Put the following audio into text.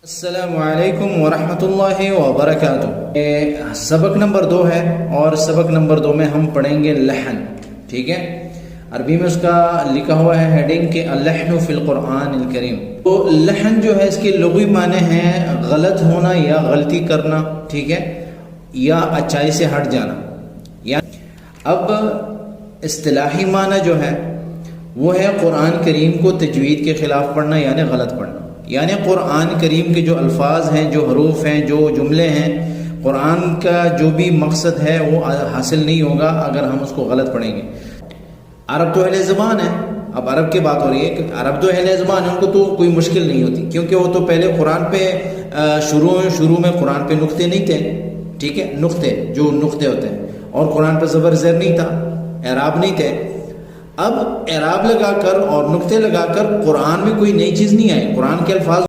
السلام علیکم ورحمۃ اللہ وبرکاتہ۔ سبق نمبر 2 ہے اور سبق نمبر 2 میں ہم پڑھیں گے لحن، ٹھیک ہے۔ عربی میں اس کا لکھا ہوا ہے ہیڈنگ کہ اللحن فی القرآن الکریم۔ تو لحن جو ہے اس کے لغوی معنی ہیں غلط ہونا یا غلطی کرنا، ٹھیک ہے، یا اچائی سے ہٹ جانا۔ اب اصطلاحی معنی جو ہے وہ ہے قرآن کریم کو تجوید کے خلاف پڑھنا یعنی غلط پڑھنا، یعنی قرآن کریم کے جو الفاظ ہیں، جو حروف ہیں، جو جملے ہیں، قرآن کا جو بھی مقصد ہے وہ حاصل نہیں ہوگا اگر ہم اس کو غلط پڑھیں گے۔ عرب تو اہل زبان ہے، اب عرب کی بات ہو رہی ہے کہ عرب تو اہل زبان ہے، ان کو تو کوئی مشکل نہیں ہوتی، کیونکہ وہ تو پہلے قرآن پہ شروع میں قرآن پہ نقطے نہیں تھے، ٹھیک ہے، نقطے ہوتے ہیں، اور قرآن پہ زبر زیر نہیں تھا، اعراب نہیں تھے۔ اب اعراب لگا کر اور نقطے لگا کر قرآن میں کوئی نئی چیز نہیں آئی، قرآن کے الفاظ